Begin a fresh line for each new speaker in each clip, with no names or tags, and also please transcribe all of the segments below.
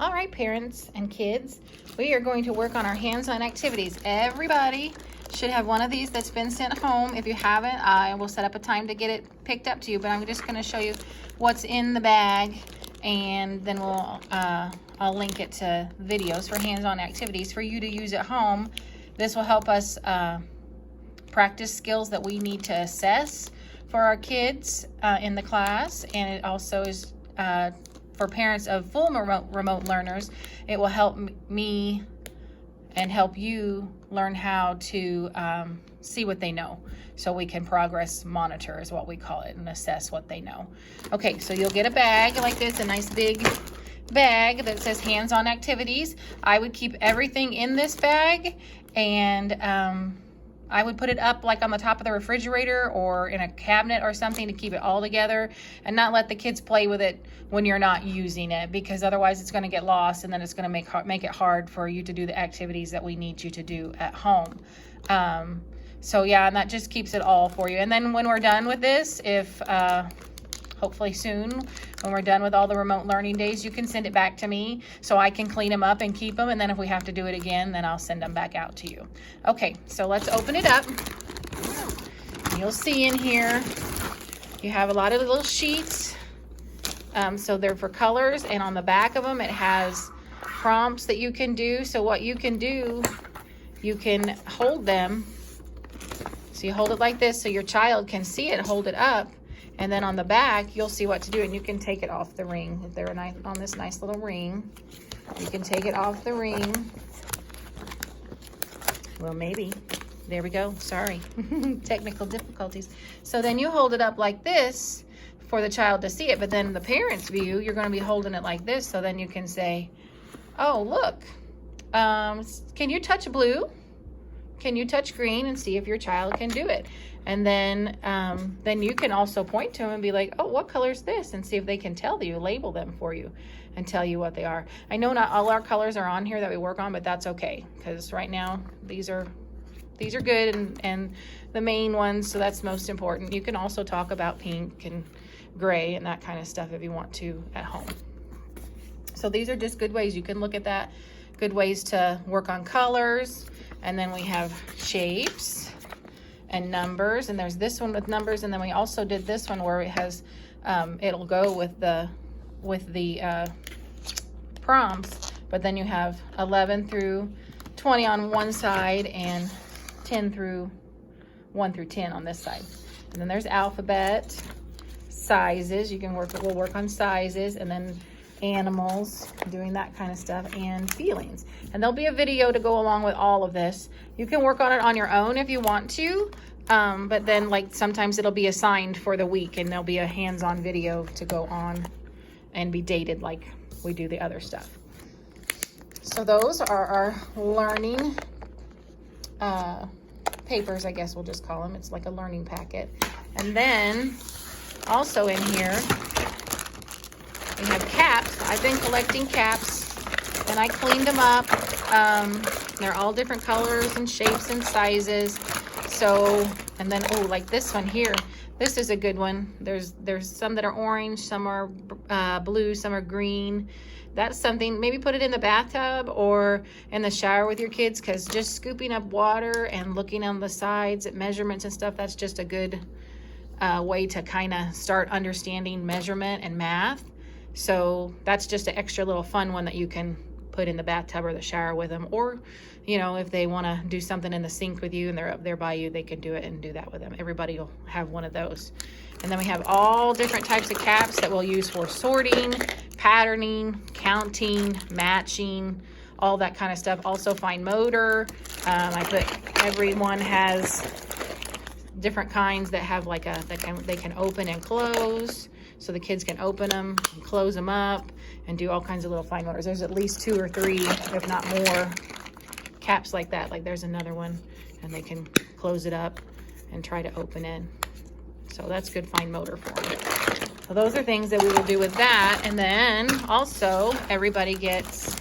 All right, parents and kids, we are going to work on our hands-on activities. Everybody should have one of these that's been sent home. If you haven't, I will set up a time to get it picked up to you, but I'm just going to show you what's in the bag, and then I'll link it to videos for hands-on activities for you to use at home. This will help us practice skills that we need to assess for our kids in the class, and it also is for parents of full remote learners. It will help me and help you learn how to see what they know, so we can progress monitor is what we call it, and assess what they know. Okay, so you'll get a bag like this, a nice big bag that says hands-on activities. I would keep everything in this bag, and I would put it up like on the top of the refrigerator or in a cabinet or something to keep it all together, and not let the kids play with it when you're not using it, because otherwise it's going to get lost, and then it's going to make it hard for you to do the activities that we need you to do at home. So yeah, and that just keeps it all for you. And then when we're done with this, if hopefully soon, when we're done with all the remote learning days, you can send it back to me so I can clean them up and keep them. And then if we have to do it again, then I'll send them back out to you. Okay, so let's open it up. You'll see in here, you have a lot of little sheets. So they're for colors, and on the back of them, it has prompts that you can do. So what you can do, you can hold them. So you hold it like this so your child can see it, hold it up. And then on the back, you'll see what to do, and you can take it off the ring. If they're on this nice little ring, you can take it off the ring. Well, maybe. There we go. Sorry. Technical difficulties. So then you hold it up like this for the child to see it, but then the parent's view, you're going to be holding it like this, so then you can say, oh, look, can you touch blue? Can you touch green? And see if your child can do it. And then you can also point to them and be like, oh, what color is this? And see if they can tell you, label them for you and tell you what they are. I know not all our colors are on here that we work on, but that's okay, because right now these are good and the main ones, so that's most important. You can also talk about pink and gray and that kind of stuff if you want to at home. So these are just good ways you can look at that, good ways to work on colors. And then we have shapes and numbers, and there's this one with numbers, and then we also did this one where it has it'll go with the prompts, but then you have 11 through 20 on one side and 1 through 10 on this side. And then there's alphabet, sizes, we'll work on sizes, and then animals, doing that kind of stuff, and feelings. And there'll be a video to go along with all of this. You can work on it on your own if you want to, but then like sometimes it'll be assigned for the week, and there'll be a hands-on video to go on and be dated like we do the other stuff. So those are our learning papers, I guess we'll just call them. It's like a learning packet. And then also in here we have caps. I've been collecting caps, and I cleaned them up. They're all different colors and shapes and sizes. So, and then, oh, like this one here. This is a good one. There's some that are orange, some are blue, some are green. That's something, maybe put it in the bathtub or in the shower with your kids, because just scooping up water and looking on the sides at measurements and stuff, that's just a good way to kind of start understanding measurement and math. So that's just an extra little fun one that you can put in the bathtub or the shower with them. Or, you know, if they want to do something in the sink with you and they're up there by you, they can do it and do that with them. Everybody will have one of those. And then we have all different types of caps that we'll use for sorting, patterning, counting, matching, all that kind of stuff. Also fine motor. Everyone has different kinds that have like they can open and close. So the kids can open them and close them up and do all kinds of little fine motors. There's at least 2 or 3, if not more, caps like that. Like there's another one, and they can close it up and try to open it. So that's good fine motor for them. So those are things that we will do with that. And then also everybody gets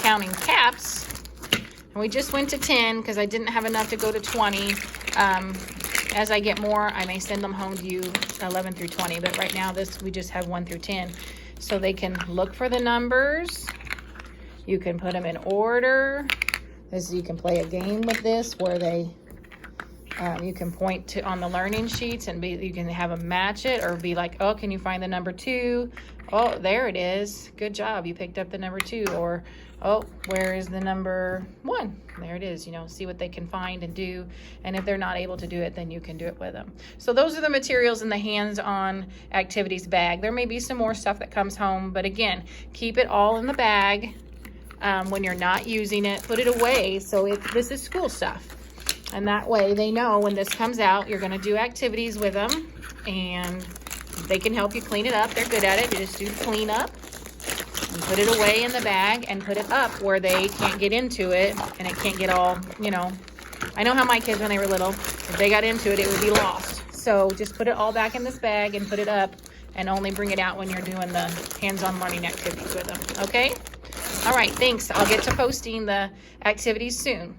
counting caps. And we just went to 10 because I didn't have enough to go to 20. As I get more, I may send them home to you 11 through 20, but right now we just have 1 through 10. so they can look for the numbers. You can put them in order. You can play a game with this where they you can point to on the learning sheets and you can have them match it, or be like, oh, can you find the number 2? Oh, there it is. Good job. You picked up the number 2. Or, oh, where is the number 1? There it is. You know, see what they can find and do. And if they're not able to do it, then you can do it with them. So those are the materials in the hands-on activities bag. There may be some more stuff that comes home, but again, keep it all in the bag. When you're not using it, put it away. So this is school stuff. And that way they know when this comes out, you're going to do activities with them, and they can help you clean it up. They're good at it. You just do the clean up and put it away in the bag and put it up where they can't get into it and it can't get all, you know. I know how my kids, when they were little, if they got into it, it would be lost. So just put it all back in this bag and put it up, and only bring it out when you're doing the hands-on learning activities with them. Okay? All right, thanks. I'll get to posting the activities soon.